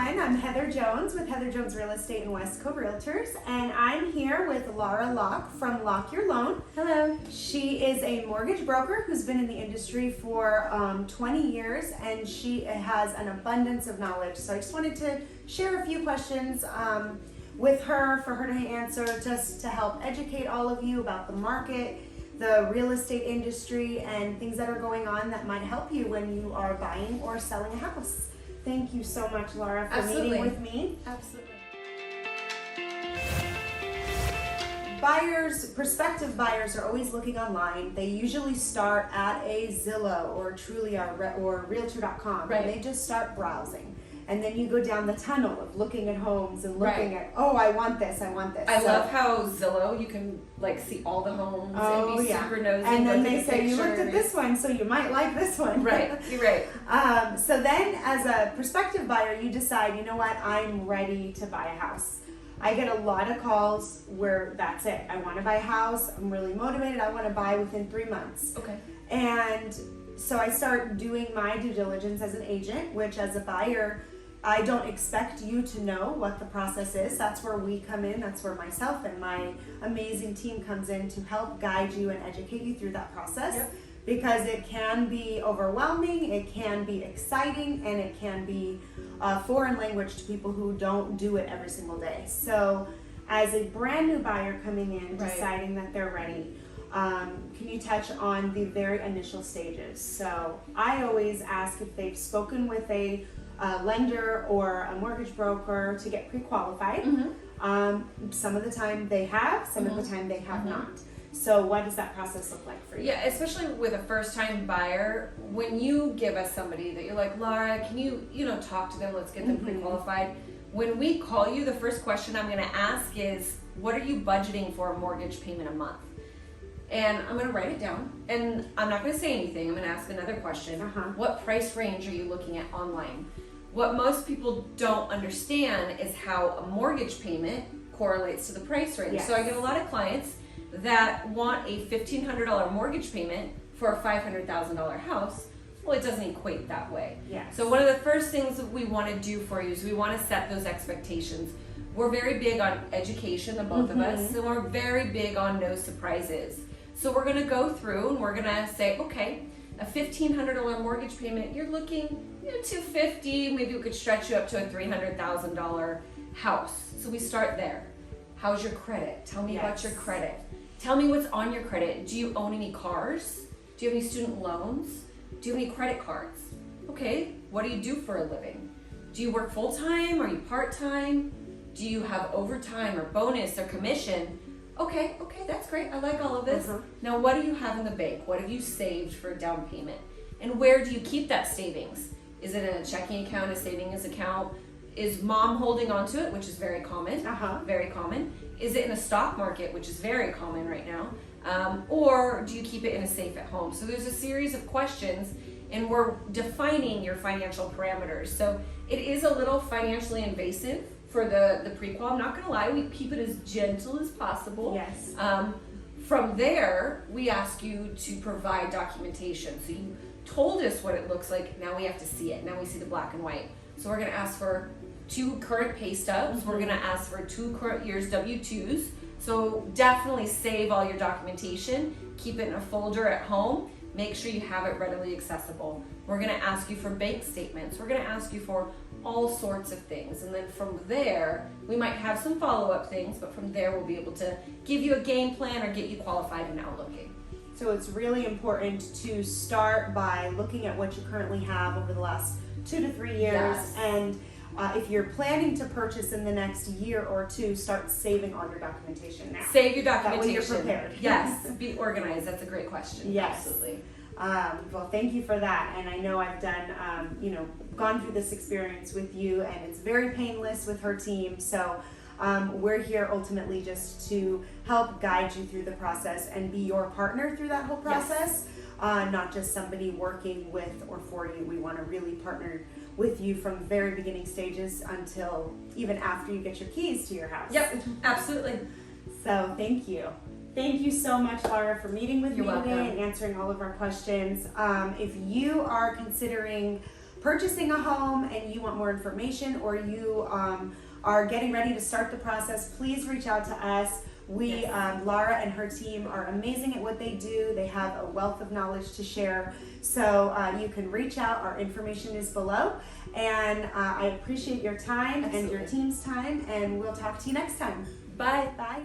everyone. I'm Heather Jones with Heather Jones Real Estate and Westco Realtors, and I'm here with Lara Locke from Locke Your Loan. Hello. She is a mortgage broker who's been in the industry for 20 years, and she has an abundance of knowledge. So I just wanted to share a few questions with her for her to answer, just to help educate all of you about the market, the real estate industry, and things that are going on that might help you when you are buying or selling a house. Thank you so much, Lara, for meeting with me. Absolutely. Prospective buyers are always looking online. They usually start at a Zillow or Trulia or Realtor.com, right. And they just start browsing. And then you go down the tunnel of looking at homes and looking right. at, oh, I want this. I love how Zillow, you can like see all the homes and be super nosy. And then they say, you looked at this one, so you might like this one. Right, you're right. So then as a prospective buyer, you decide, you know what, I'm ready to buy a house. I get a lot of calls where that's it. I want to buy a house. I'm really motivated. I want to buy within 3 months. Okay. And so I start doing my due diligence as an agent, which as a buyer, I don't expect you to know what the process is. That's where we come in. That's where myself and my amazing team comes in to help guide you and educate you through that process. Yep. Because it can be overwhelming, it can be exciting, and it can be a foreign language to people who don't do it every single day. So as a brand new buyer coming in, right. deciding that they're ready, can you touch on the very initial stages? So I always ask if they've spoken with a lender or a mortgage broker to get pre-qualified. Mm-hmm. Some of the time they have, some of the time they have not. So what does that process look like for you? Yeah, especially with a first-time buyer, when you give us somebody that you're like, Lara, can you talk to them, let's get them pre-qualified. When we call you, the first question I'm gonna ask is, what are you budgeting for a mortgage payment a month? And I'm gonna write it down, and I'm not gonna say anything, I'm gonna ask another question. What price range are you looking at online? What most people don't understand is how a mortgage payment correlates to the price range. Yes. So I get a lot of clients that want a $1,500 mortgage payment for a $500,000 house. Well, it doesn't equate that way. Yes. So one of the first things that we want to do for you is we want to set those expectations. We're very big on education, the both of us, and we're very big on no surprises. So we're going to go through and we're going to say, okay, a $1,500 mortgage payment, you're looking $250,000, maybe we could stretch you up to a $300,000 house. So we start there. How's your credit? Tell me about your credit. Tell me what's on your credit. Do you own any cars? Do you have any student loans? Do you have any credit cards? Okay, what do you do for a living? Do you work full-time? Are you part-time? Do you have overtime or bonus or commission? Okay, that's great. I like all of this. Now, what do you have in the bank? What have you saved for a down payment? And where do you keep that savings? Is it in a checking account, a savings account? Is mom holding on to it, which is very common, very common? Is it in a stock market, which is very common right now? Or do you keep it in a safe at home? So there's a series of questions, and we're defining your financial parameters. So it is a little financially invasive for the pre-qual. I'm not gonna lie, we keep it as gentle as possible. Yes. From there, we ask you to provide documentation. So you told us what it looks like, now we have to see it. Now we see the black and white. So we're gonna ask for 2 current pay stubs. We're gonna ask for 2 current years W-2s. So definitely save all your documentation, keep it in a folder at home, make sure you have it readily accessible. We're gonna ask you for bank statements. We're gonna ask you for all sorts of things. And then from there, we might have some follow-up things, but from there we'll be able to give you a game plan or get you qualified and out looking. So it's really important to start by looking at what you currently have over the last 2 to 3 years. Yes. And if you're planning to purchase in the next year or 2, start saving all your documentation now. Save your documentation. That way you're prepared. Yes, be organized. That's a great question. Yes. Absolutely. Well, thank you for that. And I know I've done, gone through this experience with you, and it's very painless with her team. So we're here ultimately just to help guide you through the process and be your partner through that whole process. Not just somebody working with or for you. We want to really partner with you from very beginning stages until even after you get your keys to your house. Yep, absolutely. So thank you. Thank you so much, Lara, for meeting with You're me today welcome. and answering all of our questions. If you are considering purchasing a home and you want more information, or you are getting ready to start the process, please reach out to us. Lara and her team are amazing at what they do. They have a wealth of knowledge to share. So you can reach out. Our information is below. And I appreciate your time and your team's time. And we'll talk to you next time. Bye. Bye.